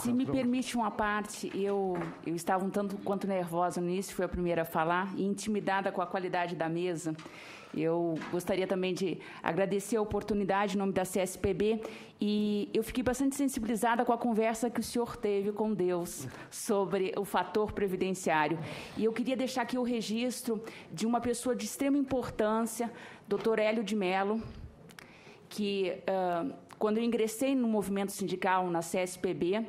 Se me permite uma parte, eu estava um tanto quanto nervosa no início, fui a primeira a falar, e intimidada com a qualidade da mesa. Eu gostaria também de agradecer a oportunidade em nome da CSPB, e eu fiquei bastante sensibilizada com a conversa que o senhor teve com Deus sobre o fator previdenciário. E eu queria deixar aqui o registro de uma pessoa de extrema importância, Dr. Hélio de Mello, que, quando eu ingressei no movimento sindical na CSPB,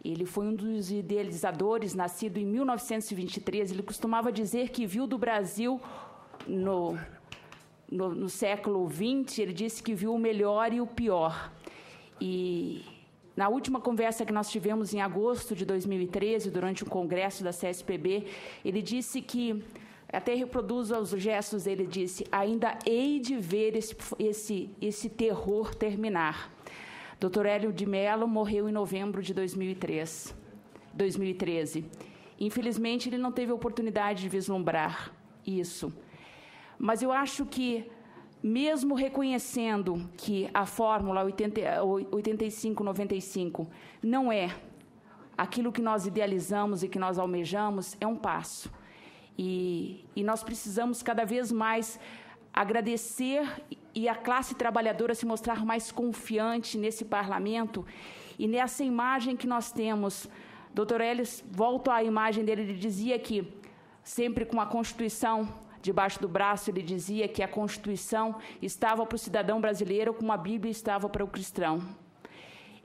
ele foi um dos idealizadores, nascido em 1923. Ele costumava dizer que viu do Brasil no século XX, ele disse que viu o melhor e o pior. E na última conversa que nós tivemos em agosto de 2013, durante um congresso da CSPB, ele disse que, até reproduzo os gestos, ele disse: ainda hei de ver esse terror terminar. Dr. Hélio de Mello morreu em novembro de 2013. Infelizmente, ele não teve a oportunidade de vislumbrar isso. Mas eu acho que, mesmo reconhecendo que a fórmula 85-95 não é aquilo que nós idealizamos e que nós almejamos, é um passo. E nós precisamos cada vez mais agradecer e a classe trabalhadora se mostrar mais confiante nesse parlamento e nessa imagem que nós temos. Dr. Hélio, volto à imagem dele, ele dizia que, sempre com a Constituição debaixo do braço, ele dizia que a Constituição estava para o cidadão brasileiro como a Bíblia estava para o cristão.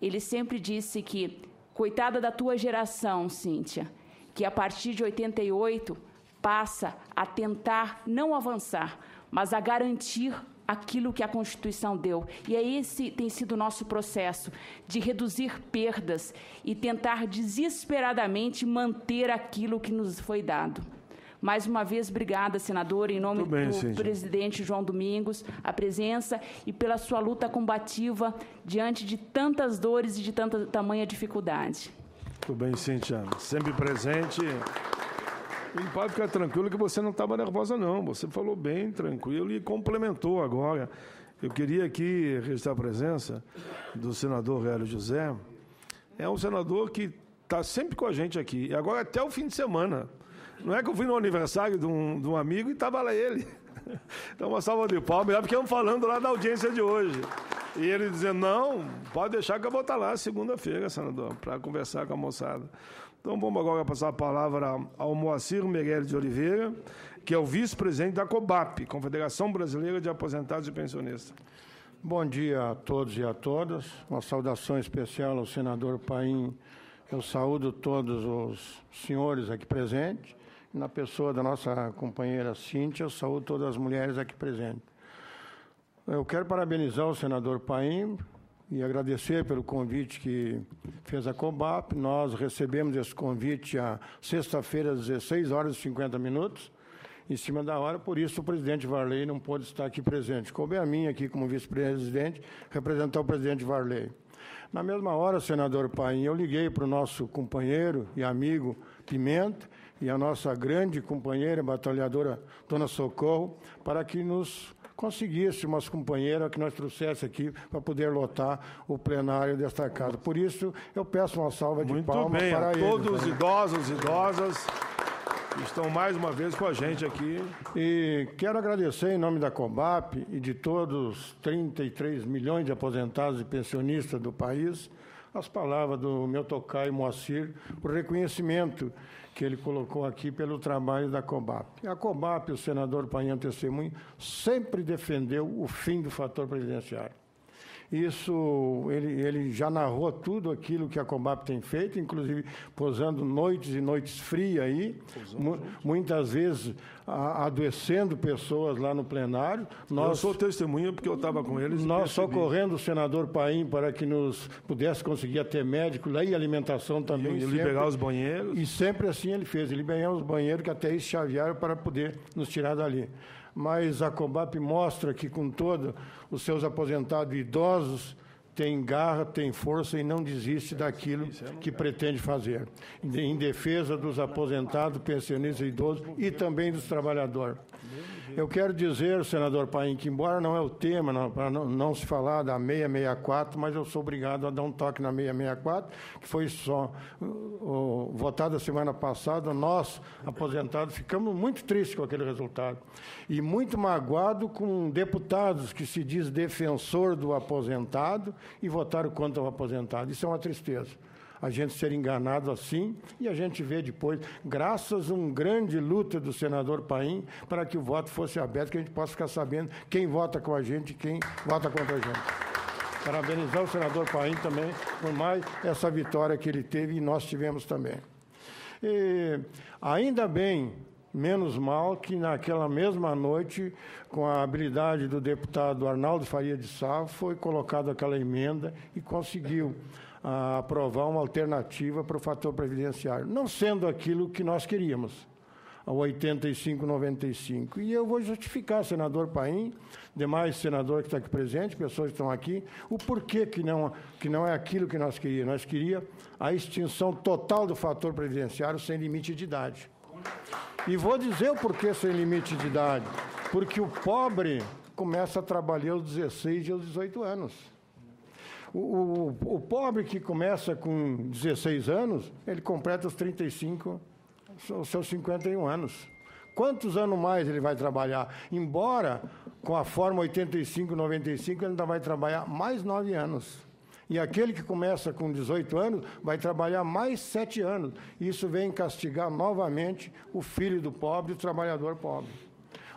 Ele sempre disse que, coitada da tua geração, Cíntia, que a partir de 88 passa a tentar não avançar, mas a garantir aquilo que a Constituição deu. E esse tem sido o nosso processo, de reduzir perdas e tentar desesperadamente manter aquilo que nos foi dado. Mais uma vez, obrigada, senadora, em nome do presidente João Domingos, a presença e pela sua luta combativa diante de tantas dores e de tamanha dificuldade. Muito bem, Cíntia. Sempre presente. E pode ficar tranquilo que você não estava nervosa, não. Você falou bem, tranquilo, e complementou agora. Eu queria aqui registrar a presença do senador Hélio José. É um senador que está sempre com a gente aqui, e agora até o fim de semana. Não é que eu fui no aniversário de um amigo e estava lá ele. Então, uma salva de palmas, melhor porque estamos falando lá da audiência de hoje. E ele dizendo: não, pode deixar que eu vou estar lá segunda-feira, senador, para conversar com a moçada. Então, vamos agora passar a palavra ao Moacir Meirelles de Oliveira, que é o vice-presidente da COBAP, Confederação Brasileira de Aposentados e Pensionistas. Bom dia a todos e a todas. Uma saudação especial ao senador Paim. Eu saúdo todos os senhores aqui presentes. Na pessoa da nossa companheira Cíntia, eu saúdo todas as mulheres aqui presentes. Eu quero parabenizar o senador Paim e agradecer pelo convite que fez a COBAP. Nós recebemos esse convite à sexta-feira, às 16 horas e 50 minutos, em cima da hora, por isso o presidente Varley não pôde estar aqui presente. Coube a mim aqui como vice-presidente representar o presidente Varley. Na mesma hora, senador Paim, eu liguei para o nosso companheiro e amigo Pimenta e a nossa grande companheira, batalhadora Dona Socorro, para que nos conseguisse umas companheiras que nós trouxesse aqui para poder lotar o plenário desta casa. Por isso, eu peço uma salva de palmas para eles. Muito bem, todos os idosos e idosas estão mais uma vez com a gente aqui. E quero agradecer em nome da COBAP e de todos os 33 milhões de aposentados e pensionistas do país as palavras do meu tocaio Moacir, o reconhecimento que ele colocou aqui pelo trabalho da COBAP. A COBAP, o senador Paim testemunho, sempre defendeu o fim do fator previdenciário. Isso, ele já narrou tudo aquilo que a COBAP tem feito, inclusive posando noites e noites frias aí, muitas vezes adoecendo pessoas lá no plenário. Eu sou testemunha porque eu estava com eles. Nós socorrendo o senador Paim para que nos pudesse conseguir até médico lá e alimentação também. E liberar os banheiros. E sempre assim ele fez, ele liberou os banheiros que até eles chavearam para poder nos tirar dali. Mas a COBAP mostra que, com todos os seus aposentados idosos, tem garra, tem força e não desiste daquilo que pretende fazer, em defesa dos aposentados, pensionistas e idosos e também dos trabalhadores. Eu quero dizer, senador Paim, que embora não é o tema, para não se falar da 664, mas eu sou obrigado a dar um toque na 664, que foi só votada semana passada. Nós, aposentados, ficamos muito tristes com aquele resultado e muito magoados com deputados que se diz defensor do aposentado e votaram contra o aposentado. Isso é uma tristeza, a gente ser enganado assim, e a gente vê depois, graças a uma grande luta do senador Paim, para que o voto fosse aberto, que a gente possa ficar sabendo quem vota com a gente e quem vota contra a gente. Parabenizar o senador Paim também por mais essa vitória que ele teve e nós tivemos também. E, ainda bem, menos mal que naquela mesma noite, com a habilidade do deputado Arnaldo Faria de Sá, foi colocada aquela emenda e conseguiu aprovar uma alternativa para o fator previdenciário, não sendo aquilo que nós queríamos, a 85,95. E eu vou justificar, senador Paim, demais senador que está aqui presente, pessoas que estão aqui, o porquê que não é aquilo que nós queríamos. Nós queríamos a extinção total do fator previdenciário sem limite de idade. E vou dizer o porquê sem limite de idade. Porque o pobre começa a trabalhar aos 16 e aos 18 anos. O pobre que começa com 16 anos, ele completa os 35, os seus 51 anos. Quantos anos mais ele vai trabalhar? Embora, com a forma 85-95, ele ainda vai trabalhar mais 9 anos. E aquele que começa com 18 anos vai trabalhar mais 7 anos. Isso vem castigar novamente o filho do pobre, o trabalhador pobre.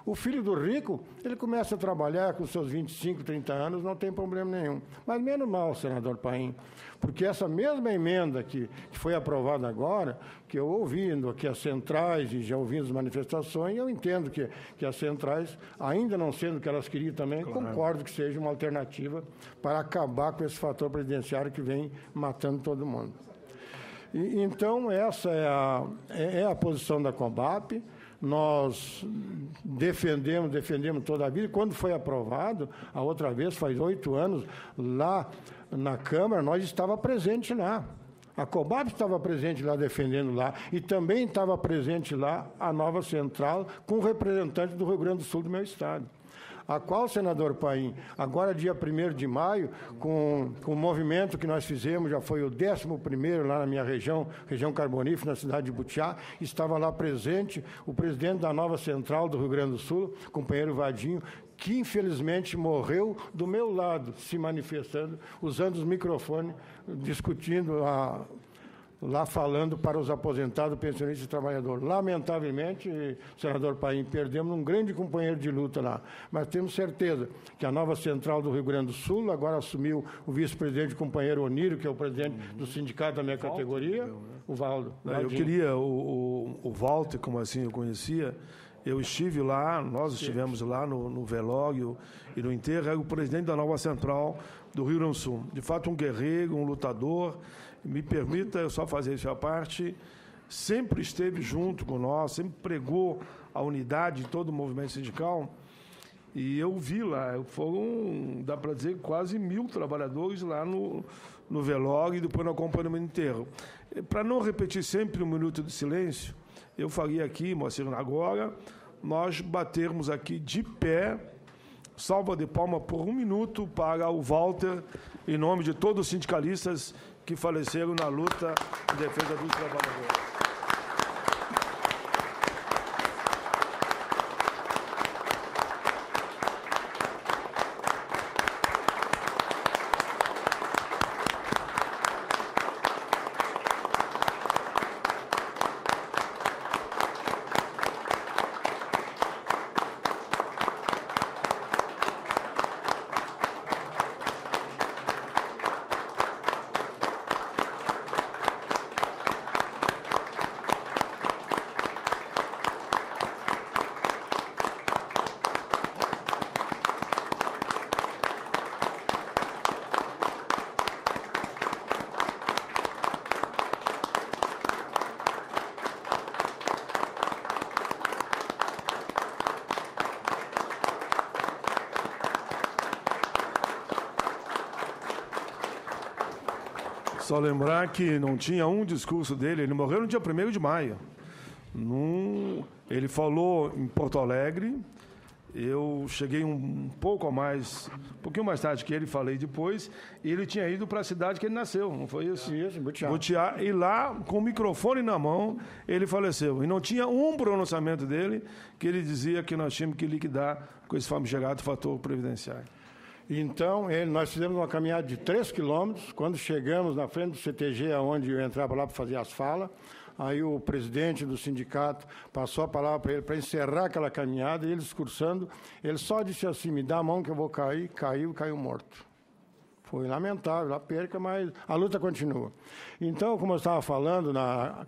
O filho do rico, ele começa a trabalhar com seus 25, 30 anos, não tem problema nenhum. Mas menos mal, senador Paim, porque essa mesma emenda que foi aprovada agora, que eu ouvindo aqui as centrais e já ouvindo as manifestações, eu entendo que as centrais, ainda não sendo o que elas queriam também, claro, concordo que seja uma alternativa para acabar com esse fator previdenciário que vem matando todo mundo. Então, essa é a posição da COBAP. Nós defendemos toda a vida. Quando foi aprovado, a outra vez, faz 8 anos, lá na Câmara, nós estávamos presentes lá. A COBAP estava presente lá, defendendo lá, e também estava presente lá a nova central, com representantes do Rio Grande do Sul, do meu estado. A qual, senador Paim, agora dia 1º de maio, com o movimento que nós fizemos, já foi o 11º lá na minha região carbonífera, na cidade de Butiá, estava lá presente o presidente da nova central do Rio Grande do Sul, companheiro Vadinho, que infelizmente morreu do meu lado, se manifestando, usando os microfones, discutindo lá falando para os aposentados, pensionistas e trabalhadores. Lamentavelmente, senador Paim, perdemos um grande companheiro de luta lá, mas temos certeza que a nova central do Rio Grande do Sul, agora assumiu o vice-presidente, o companheiro Onírio, que é o presidente do sindicato da minha categoria, o Valdo. Eu queria, o Walter, como assim eu conhecia, eu estive lá, nós estivemos lá no velório e no enterro, era o presidente da nova central do Rio Grande do Sul. De fato, um guerreiro, um lutador. Me permita eu só fazer isso à parte, sempre esteve junto com nós, sempre pregou a unidade de todo o movimento sindical. E eu vi lá, foram, dá para dizer, quase 1.000 trabalhadores lá no velório e depois no acompanhamento enterro. Para não repetir sempre um minuto de silêncio, eu faria aqui, Moacir, agora, nós batermos aqui de pé, salva de palma por 1 minuto para o Walter, em nome de todos os sindicalistas que faleceram na luta em defesa dos trabalhadores. Só lembrar que não tinha um discurso dele, ele morreu no dia 1º de maio. Ele falou em Porto Alegre, eu cheguei um pouquinho mais tarde que ele, falei depois, e ele tinha ido para a cidade que ele nasceu, não foi isso? Isso, Butiá. E lá, com o microfone na mão, ele faleceu. E não tinha um pronunciamento dele que ele dizia que nós tínhamos que liquidar com esse famigerado fator previdenciário. Então, nós fizemos uma caminhada de 3 quilômetros. Quando chegamos na frente do CTG, onde eu entrava lá para fazer as falas, aí o presidente do sindicato passou a palavra para ele para encerrar aquela caminhada, e ele discursando, ele só disse assim: me dá a mão que eu vou cair. Caiu morto. Foi lamentável a perca, mas a luta continua. Então, como eu estava falando,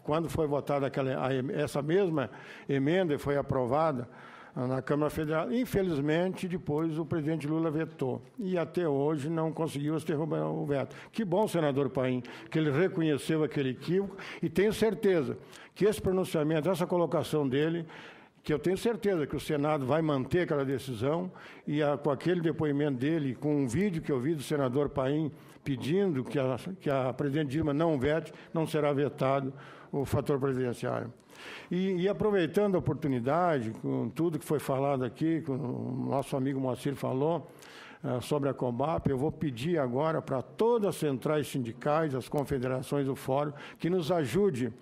quando foi votada essa mesma emenda e foi aprovada na Câmara Federal, infelizmente, depois o presidente Lula vetou. E até hoje não conseguiu derrubar o veto. Que bom, senador Paim, que ele reconheceu aquele equívoco, e tenho certeza que esse pronunciamento, essa colocação dele, que eu tenho certeza que o Senado vai manter aquela decisão, e com aquele depoimento dele, com um vídeo que eu vi do senador Paim pedindo que a presidente Dilma não vete, não será vetado o fator presidenciário. E aproveitando a oportunidade, com tudo que foi falado aqui, que o nosso amigo Moacir falou sobre a Combap, eu vou pedir agora para todas as centrais sindicais, as confederações do Fórum, que nos ajude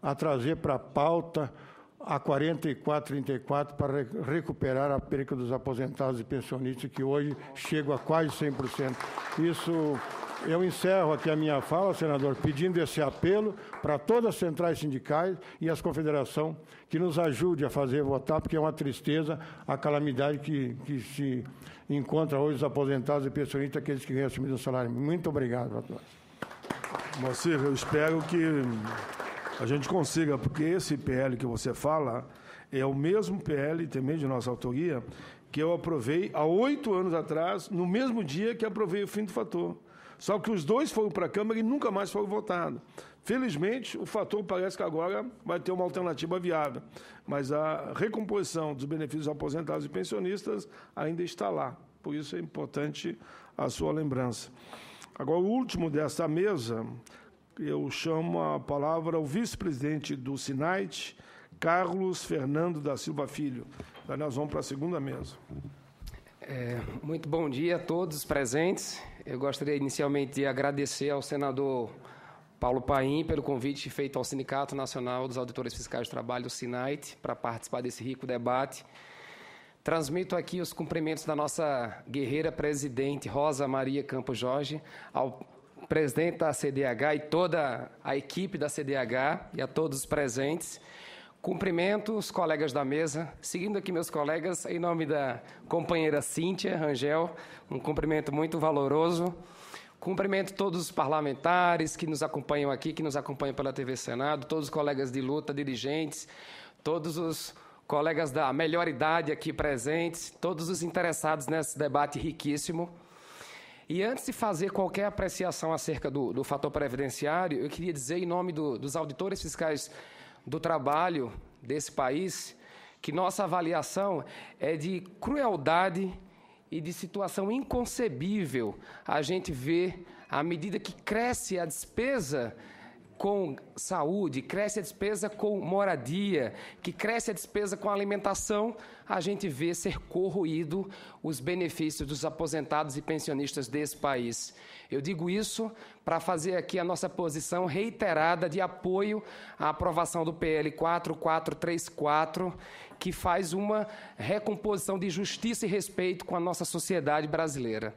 a trazer para a pauta a 4434 para recuperar a perca dos aposentados e pensionistas, que hoje chega a quase 100%. Isso, eu encerro aqui a minha fala, senador, pedindo esse apelo para todas as centrais sindicais e as confederações que nos ajude a fazer votar, porque é uma tristeza a calamidade que se encontra hoje os aposentados e pensionistas, aqueles que ganham assumido o salário. Muito obrigado a todos. Moacir, eu espero que a gente consiga, porque esse PL que você fala é o mesmo PL, também de nossa autoria, que eu aprovei há 8 anos atrás, no mesmo dia que aprovei o fim do fator. Só que os dois foram para a Câmara e nunca mais foram votados. Felizmente, o fator parece que agora vai ter uma alternativa viável, mas a recomposição dos benefícios aposentados e pensionistas ainda está lá. Por isso é importante a sua lembrança. Agora, o último desta mesa, eu chamo a palavra ao vice-presidente do SINAIT, Carlos Fernando da Silva Filho. Daí nós vamos para a segunda mesa. Muito bom dia a todos os presentes. Eu gostaria inicialmente de agradecer ao senador Paulo Paim pelo convite feito ao Sindicato Nacional dos Auditores Fiscais do Trabalho, o SINAIT, para participar desse rico debate. Transmito aqui os cumprimentos da nossa guerreira presidente, Rosa Maria Campos Jorge, ao presidente da CDH e toda a equipe da CDH e a todos os presentes. Cumprimento os colegas da mesa, seguindo aqui meus colegas, em nome da companheira Cíntia Rangel, um cumprimento muito valoroso. Cumprimento todos os parlamentares que nos acompanham aqui, que nos acompanham pela TV Senado, todos os colegas de luta, dirigentes, todos os colegas da melhor idade aqui presentes, todos os interessados nesse debate riquíssimo. E antes de fazer qualquer apreciação acerca do fator previdenciário, eu queria dizer, em nome dos auditores fiscais do trabalho desse país, que nossa avaliação é de crueldade e de situação inconcebível a gente ver, à medida que cresce a despesa com saúde, cresce a despesa com moradia, que cresce a despesa com alimentação, a gente vê ser corroído os benefícios dos aposentados e pensionistas desse país. Eu digo isso para fazer aqui a nossa posição reiterada de apoio à aprovação do PL 4434, que faz uma recomposição de justiça e respeito com a nossa sociedade brasileira.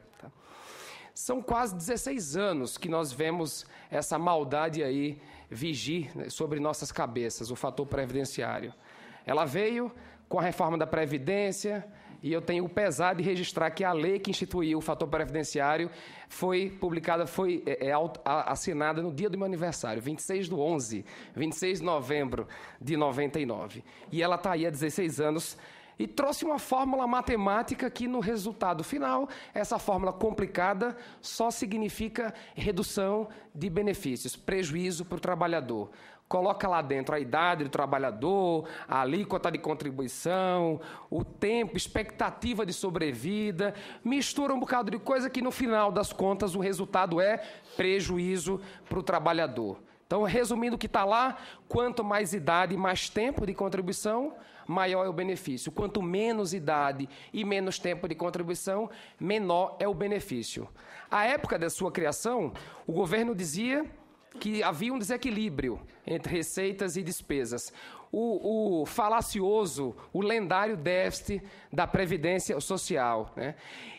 São quase 16 anos que nós vemos essa maldade aí vigir sobre nossas cabeças, o fator previdenciário. Ela veio com a reforma da Previdência, e eu tenho o pesar de registrar que a lei que instituiu o fator previdenciário foi publicada, foi assinada no dia do meu aniversário, 26 de novembro de 99. E ela está aí há 16 anos e trouxe uma fórmula matemática que, no resultado final, essa fórmula complicada só significa redução de benefícios, prejuízo para o trabalhador. Coloca lá dentro a idade do trabalhador, a alíquota de contribuição, o tempo, expectativa de sobrevida, mistura um bocado de coisa que, no final das contas, o resultado é prejuízo para o trabalhador. Então, resumindo o que está lá, quanto mais idade e mais tempo de contribuição, maior é o benefício. Quanto menos idade e menos tempo de contribuição, menor é o benefício. À época da sua criação, o governo dizia que havia um desequilíbrio entre receitas e despesas. O falacioso, o lendário déficit da Previdência Social, né?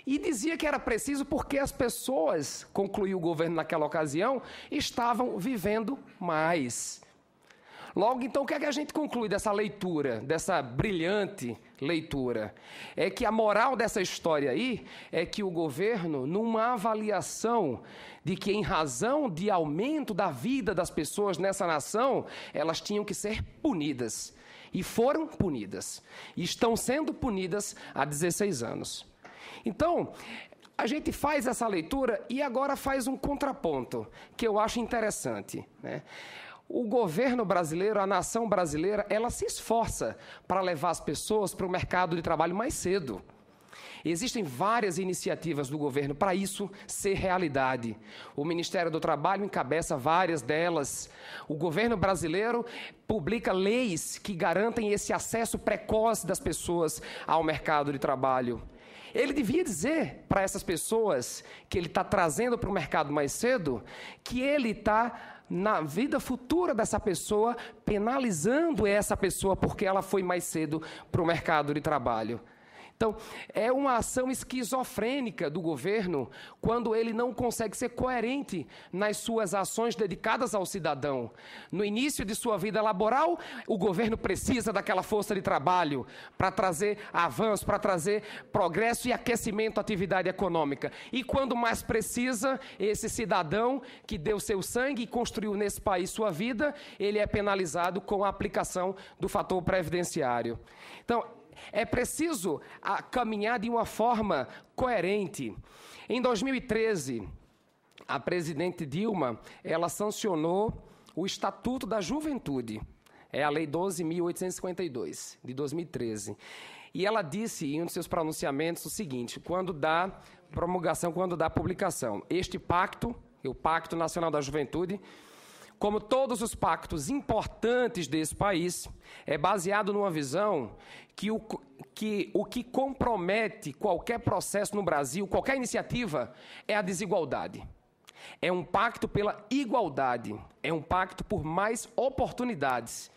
E dizia que era preciso porque as pessoas, concluiu o governo naquela ocasião, estavam vivendo mais. Logo, então, o que é que a gente conclui dessa leitura, dessa brilhante leitura? É que a moral dessa história aí é que o governo, numa avaliação de que, em razão de aumento da vida das pessoas nessa nação, elas tinham que ser punidas. E foram punidas. E estão sendo punidas há 16 anos. Então, a gente faz essa leitura e agora faz um contraponto, que eu acho interessante, né? O governo brasileiro, a nação brasileira, ela se esforça para levar as pessoas para o mercado de trabalho mais cedo. Existem várias iniciativas do governo para isso ser realidade. O Ministério do Trabalho encabeça várias delas. O governo brasileiro publica leis que garantem esse acesso precoce das pessoas ao mercado de trabalho. Ele devia dizer para essas pessoas que ele está trazendo para o mercado mais cedo que ele está, na vida futura dessa pessoa, penalizando essa pessoa porque ela foi mais cedo para o mercado de trabalho. Então, é uma ação esquizofrênica do governo quando ele não consegue ser coerente nas suas ações dedicadas ao cidadão. No início de sua vida laboral, o governo precisa daquela força de trabalho para trazer avanço, para trazer progresso e aquecimento à atividade econômica. E quando mais precisa, esse cidadão que deu seu sangue e construiu nesse país sua vida, ele é penalizado com a aplicação do fator previdenciário. Então, é preciso caminhar de uma forma coerente. Em 2013, a presidente Dilma, ela sancionou o Estatuto da Juventude. É a Lei 12.852, de 2013. E ela disse, em um de seus pronunciamentos, o seguinte: quando dá promulgação, quando dá publicação, este pacto, o Pacto Nacional da Juventude, como todos os pactos importantes desse país, é baseado numa visão que o que compromete qualquer processo no Brasil, qualquer iniciativa, é a desigualdade. É um pacto pela igualdade, é um pacto por mais oportunidades,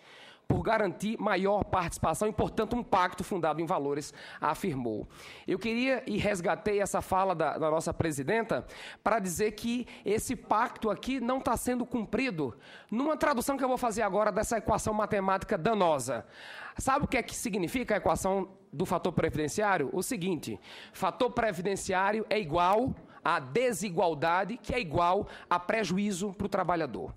por garantir maior participação e, portanto, um pacto fundado em valores, afirmou. Eu queria e resgatei essa fala da nossa presidenta para dizer que esse pacto aqui não está sendo cumprido numa tradução que eu vou fazer agora dessa equação matemática danosa. Sabe o que é que significa a equação do fator previdenciário? O seguinte: fator previdenciário é igual a desigualdade, que é igual a prejuízo para o trabalhador.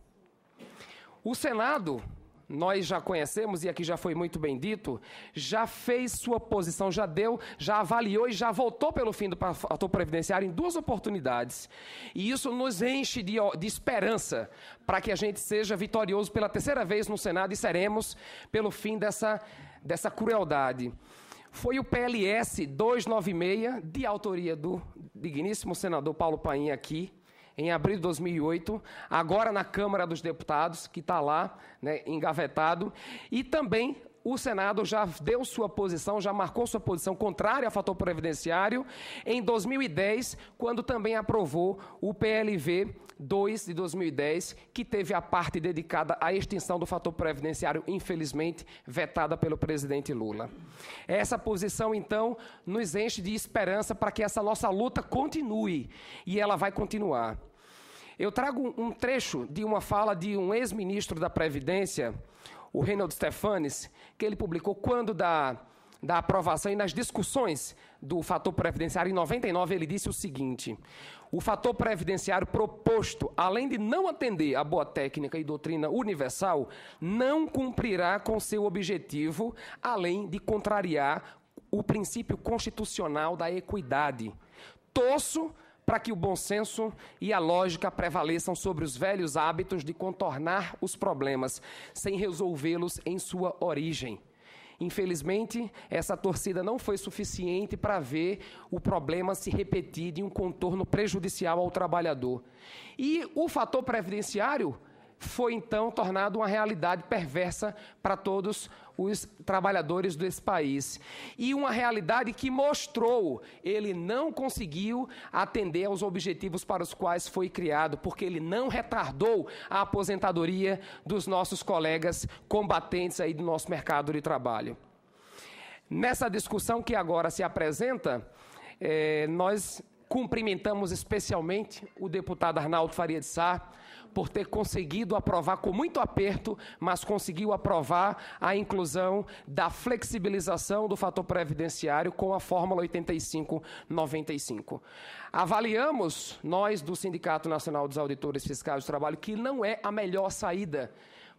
O Senado, nós já conhecemos, e aqui já foi muito bem dito, já fez sua posição, já avaliou e já votou pelo fim do fator previdenciário em 2 oportunidades. E isso nos enche de esperança para que a gente seja vitorioso pela 3ª vez no Senado, e seremos pelo fim dessa crueldade. Foi o PLS 296, de autoria do digníssimo senador Paulo Paim aqui, em abril de 2008, agora na Câmara dos Deputados, que está lá, né, engavetado, e também o Senado já deu sua posição, já marcou sua posição contrária ao fator previdenciário em 2010, quando também aprovou o PLV 2 de 2010, que teve a parte dedicada à extinção do fator previdenciário, infelizmente, vetada pelo presidente Lula. Essa posição, então, nos enche de esperança para que essa nossa luta continue, e ela vai continuar. Eu trago um trecho de uma fala de um ex-ministro da Previdência, o Reinaldo Stefanes, que ele publicou quando da aprovação e nas discussões do fator previdenciário em 99, ele disse o seguinte: o fator previdenciário proposto, além de não atender à boa técnica e doutrina universal, não cumprirá com seu objetivo, além de contrariar o princípio constitucional da equidade. Torço para que o bom senso e a lógica prevaleçam sobre os velhos hábitos de contornar os problemas, sem resolvê-los em sua origem. Infelizmente, essa torcida não foi suficiente para ver o problema se repetir de um contorno prejudicial ao trabalhador. E o fator previdenciário foi, então, tornado uma realidade perversa para todos os trabalhadores desse país. E uma realidade que mostrou, ele não conseguiu atender aos objetivos para os quais foi criado, porque ele não retardou a aposentadoria dos nossos colegas combatentes aí do nosso mercado de trabalho. Nessa discussão que agora se apresenta, nós cumprimentamos especialmente o deputado Arnaldo Faria de Sá, por ter conseguido aprovar com muito aperto, mas conseguiu aprovar a inclusão da flexibilização do fator previdenciário com a fórmula 8595. Avaliamos, nós do Sindicato Nacional dos Auditores Fiscais do Trabalho, que não é a melhor saída,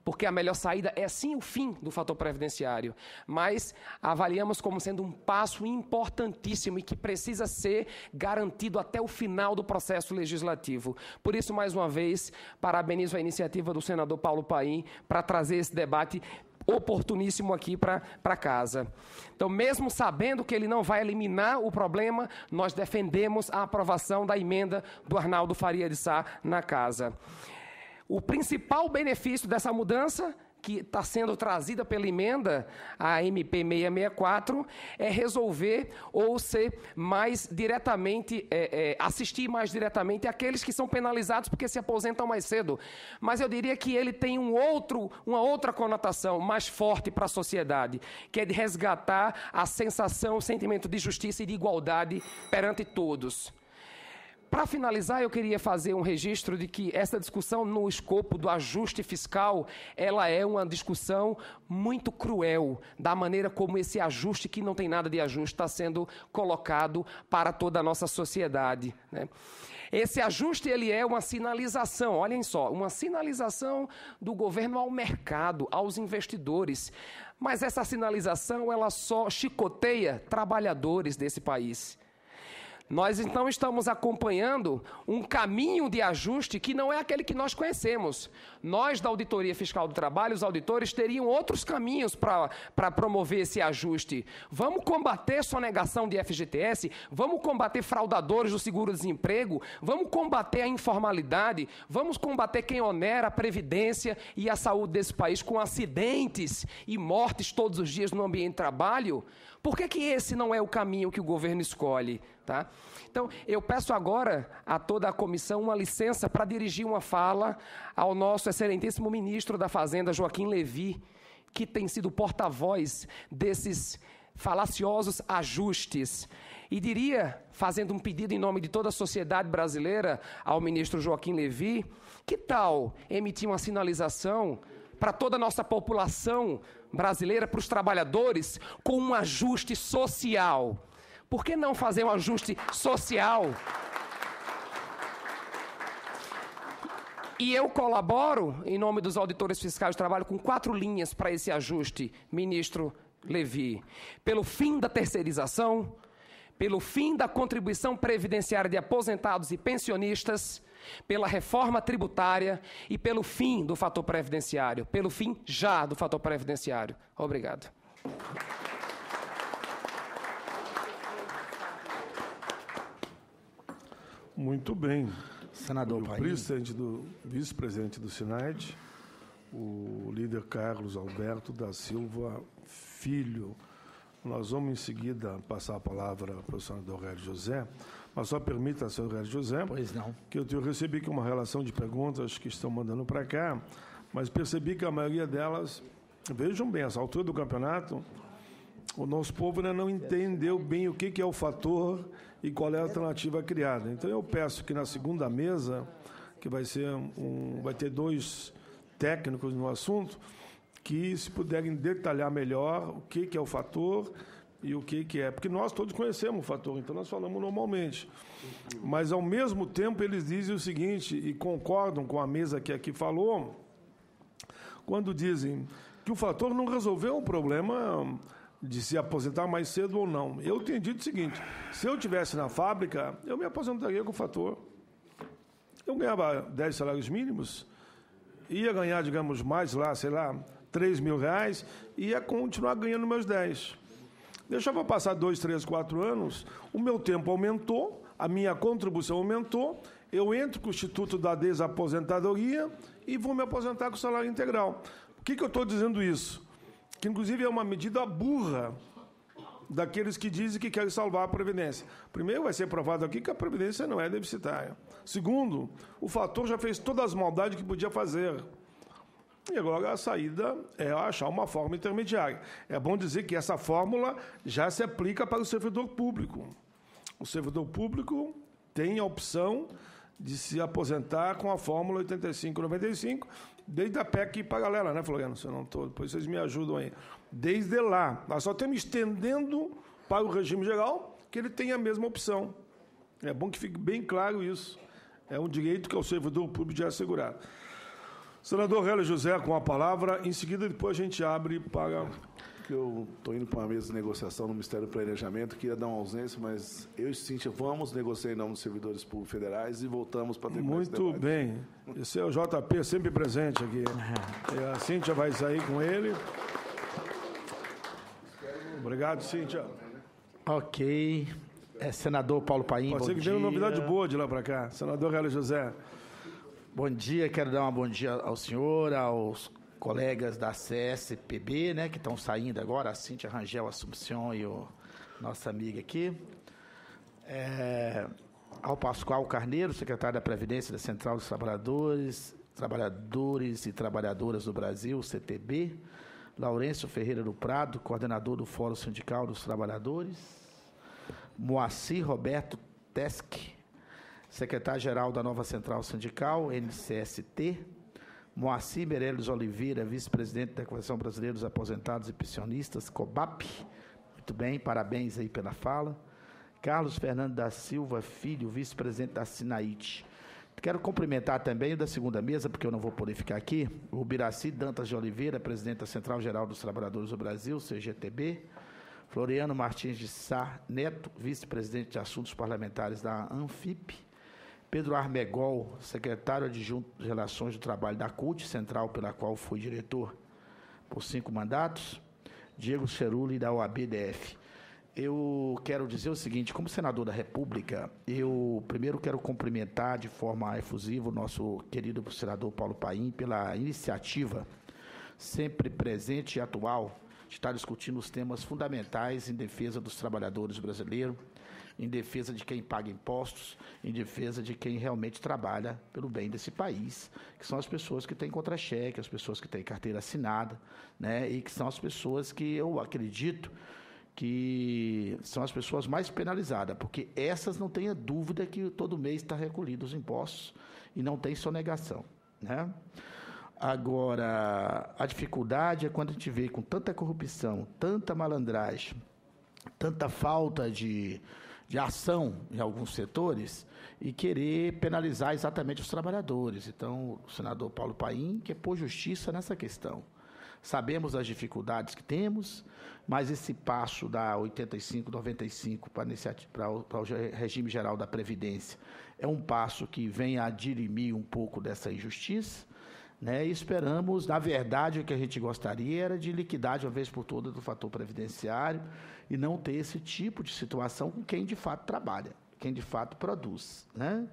porque a melhor saída é sim o fim do fator previdenciário, mas avaliamos como sendo um passo importantíssimo e que precisa ser garantido até o final do processo legislativo. Por isso, mais uma vez, parabenizo a iniciativa do senador Paulo Paim para trazer esse debate oportuníssimo aqui para casa. Então, mesmo sabendo que ele não vai eliminar o problema, nós defendemos a aprovação da emenda do Arnaldo Faria de Sá na casa. O principal benefício dessa mudança, que está sendo trazida pela emenda, a MP 664, é resolver ou ser mais diretamente, assistir mais diretamente àqueles que são penalizados porque se aposentam mais cedo. Mas eu diria que ele tem uma outra conotação mais forte para a sociedade, que é de resgatar a sensação, o sentimento de justiça e de igualdade perante todos. Para finalizar, eu queria fazer um registro de que essa discussão no escopo do ajuste fiscal, ela é uma discussão muito cruel, da maneira como esse ajuste, que não tem nada de ajuste, está sendo colocado para toda a nossa sociedade, né? Esse ajuste, ele é uma sinalização, olhem só, uma sinalização do governo ao mercado, aos investidores. Mas essa sinalização, ela só chicoteia trabalhadores desse país. Nós, então, estamos acompanhando um caminho de ajuste que não é aquele que nós conhecemos. Nós, da Auditoria Fiscal do Trabalho, os auditores, teriam outros caminhos para promover esse ajuste. Vamos combater sonegação de FGTS, vamos combater fraudadores do seguro-desemprego, vamos combater a informalidade, vamos combater quem onera a previdência e a saúde desse país com acidentes e mortes todos os dias no ambiente de trabalho. Por que esse não é o caminho que o governo escolhe? Tá? Então, eu peço agora a toda a comissão uma licença para dirigir uma fala ao nosso excelentíssimo ministro da Fazenda, Joaquim Levy, que tem sido porta-voz desses falaciosos ajustes. E diria, fazendo um pedido em nome de toda a sociedade brasileira ao ministro Joaquim Levy, que tal emitir uma sinalização para toda a nossa população brasileira, para os trabalhadores, com um ajuste social? Por que não fazer um ajuste social? E eu colaboro, em nome dos auditores fiscais do trabalho, com 4 linhas para esse ajuste, ministro Levy. Pelo fim da terceirização, pelo fim da contribuição previdenciária de aposentados e pensionistas, pela reforma tributária e pelo fim do fator previdenciário, pelo fim já do fator previdenciário. Obrigado. Muito bem. Senador Paim. O vice-presidente do SINAID, o líder Carlos Alberto da Silva Filho. Nós vamos, em seguida, passar a palavra para o senador Hélio José, mas só permita, senhor Hélio José, pois não, que eu recebi aqui uma relação de perguntas que estão mandando para cá, mas percebi que a maioria delas, vejam bem, essa altura do campeonato, o nosso povo ainda não entendeu bem o que é o fator e qual é a alternativa criada. Então, eu peço que na segunda mesa, que vai ter 2 técnicos no assunto, que se puderem detalhar melhor o que é o fator e o que é. Porque nós todos conhecemos o fator, então nós falamos normalmente. Mas, ao mesmo tempo, eles dizem o seguinte, e concordam com a mesa que aqui falou, quando dizem que o fator não resolveu o problema de se aposentar mais cedo ou não. Eu tenho dito o seguinte, se eu estivesse na fábrica, eu me aposentaria com o fator. Eu ganhava 10 salários mínimos, ia ganhar, digamos, mais lá, sei lá, R$3.000, e ia continuar ganhando meus 10. Deixava passar 2, 3, 4 anos, o meu tempo aumentou, a minha contribuição aumentou, eu entro com o Instituto da Desaposentadoria e vou me aposentar com salário integral. Por que eu estou dizendo isso? Que, inclusive, é uma medida burra daqueles que dizem que querem salvar a Previdência. Primeiro, vai ser provado aqui que a Previdência não é deficitária. Segundo, o fator já fez todas as maldades que podia fazer. E agora a saída é achar uma forma intermediária. É bom dizer que essa fórmula já se aplica para o servidor público. O servidor público tem a opção de se aposentar com a fórmula 85-95, desde a PEC paralela, né, Floriano? Se eu não estou, depois vocês me ajudam aí. Desde lá. Nós só estamos estendendo para o regime geral que ele tem a mesma opção. É bom que fique bem claro isso. É um direito que o servidor público já é assegurado. Senador Hélio José, com a palavra. Em seguida, depois a gente abre para... Eu estou indo para uma mesa de negociação no Ministério do Planejamento, queria dar uma ausência, mas eu e Cíntia vamos negociar em nome dos servidores públicos federais e voltamos para terminar esse debate. Muito bem. Esse é o JP sempre presente aqui. E a Cíntia vai sair com ele. Obrigado, Cíntia. Ok. Senador Paulo Paim, pode ser que tenha uma novidade boa de lá para cá. Senador Hélio José. Bom dia, quero dar um bom dia ao senhor, aos colegas da CSPB, né, que estão saindo agora, a Cíntia Rangel Assumpção e nossa amiga aqui. Ao Pascoal Carneiro, secretário da Previdência da Central dos Trabalhadores e Trabalhadoras do Brasil, CTB. Laurêncio Ferreira do Prado, coordenador do Fórum Sindical dos Trabalhadores. Moacir Roberto Tesch, secretário-geral da nova Central Sindical, NCST. Moacir Meirelles Oliveira, vice-presidente da Convenção Brasileira dos Aposentados e Pensionistas, COBAP. Muito bem, parabéns aí pela fala. Carlos Fernando da Silva Filho, vice-presidente da Sinaite. Quero cumprimentar também o da segunda mesa, porque eu não vou poder ficar aqui, o Biraci Dantas de Oliveira, presidente da Central Geral dos Trabalhadores do Brasil, CGTB. Floriano Martins de Sá Neto, vice-presidente de Assuntos Parlamentares da ANFIP. Pedro Armegol, secretário adjunto de Relações do Trabalho da CUT, central pela qual fui diretor por 5 mandatos. Diego Cerulli, da OAB-DF. Eu quero dizer o seguinte, como senador da República, eu primeiro quero cumprimentar de forma efusiva o nosso querido senador Paulo Paim pela iniciativa sempre presente e atual de estar discutindo os temas fundamentais em defesa dos trabalhadores brasileiros, em defesa de quem paga impostos, em defesa de quem realmente trabalha pelo bem desse país, que são as pessoas que têm contra-cheque, as pessoas que têm carteira assinada, né, e que são as pessoas que eu acredito que são as pessoas mais penalizadas, porque essas não tenha dúvida que todo mês está recolhido os impostos e não tem sonegação, né? Agora, a dificuldade é quando a gente vê com tanta corrupção, tanta malandragem, tanta falta de ação em alguns setores e querer penalizar exatamente os trabalhadores. Então, o senador Paulo Paim quer pôr justiça nessa questão. Sabemos das dificuldades que temos, mas esse passo da 85-95 para o regime geral da Previdência é um passo que vem a dirimir um pouco dessa injustiça, né? E esperamos, na verdade, o que a gente gostaria era de liquidar de uma vez por todas do fator previdenciário e não ter esse tipo de situação com quem de fato trabalha, quem de fato produz, né?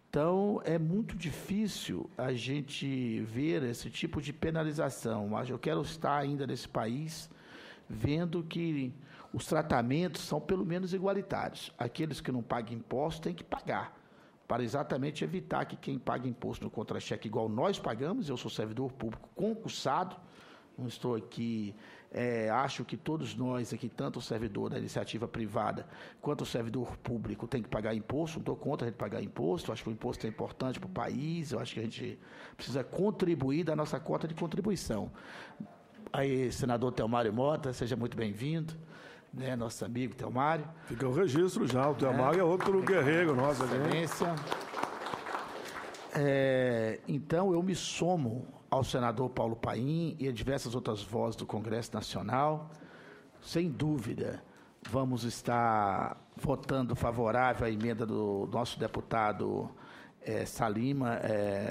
Então, é muito difícil a gente ver esse tipo de penalização, mas eu quero estar ainda nesse país vendo que os tratamentos são pelo menos igualitários. Aqueles que não pagam imposto têm que pagar, para exatamente evitar que quem paga imposto no contra-cheque igual nós pagamos, eu sou servidor público concursado, não estou aqui, acho que todos nós aqui, tanto o servidor da iniciativa privada quanto o servidor público tem que pagar imposto, não estou contra a gente pagar imposto, acho que o imposto é importante para o país, eu acho que a gente precisa contribuir da nossa cota de contribuição. Aí, senador Telmário Mota, seja muito bem-vindo, né, nosso amigo Telmário. Fica o registro já, o Telmário é outro guerreiro nosso. Excelência. Então, eu me somo ao senador Paulo Paim e a diversas outras vozes do Congresso Nacional, sem dúvida, vamos estar votando favorável à emenda do nosso deputado Salima,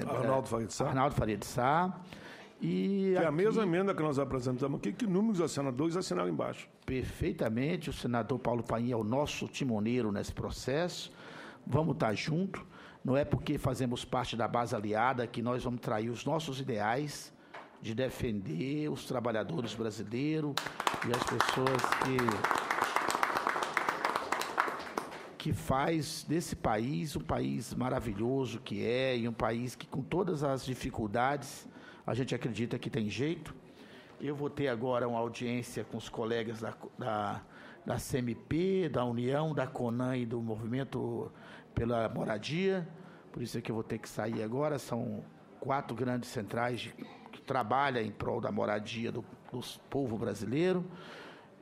Arnaldo Faria de Sá. E é a aqui, mesma emenda que nós apresentamos aqui, que números dos senadores assinaram embaixo. Perfeitamente, o senador Paulo Paim é o nosso timoneiro nesse processo. Vamos estar junto. Não é porque fazemos parte da base aliada que nós vamos trair os nossos ideais de defender os trabalhadores brasileiros e as pessoas que faz desse país um país maravilhoso que é, e um país que, com todas as dificuldades, a gente acredita que tem jeito. Eu vou ter agora uma audiência com os colegas da CMP, da União, da CONAN e do Movimento pela Moradia. Por isso é que eu vou ter que sair agora. São 4 grandes centrais que trabalham em prol da moradia do povo brasileiro.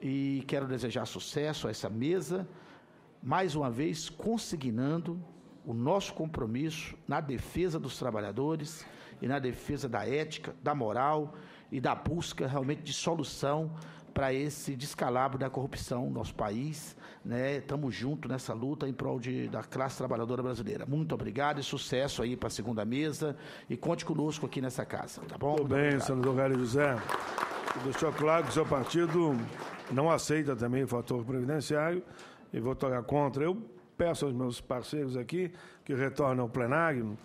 E quero desejar sucesso a essa mesa, mais uma vez consignando o nosso compromisso na defesa dos trabalhadores e na defesa da ética, da moral e da busca realmente de solução para esse descalabro da corrupção no nosso país, né? Estamos juntos nessa luta em prol da classe trabalhadora brasileira. Muito obrigado e sucesso aí para a segunda mesa e conte conosco aqui nessa casa, tá bom? Muito bem, obrigado. Senador Gary José. Deixou claro que o seu partido não aceita também o fator previdenciário e votará contra. Eu peço aos meus parceiros aqui que retornem ao plenário.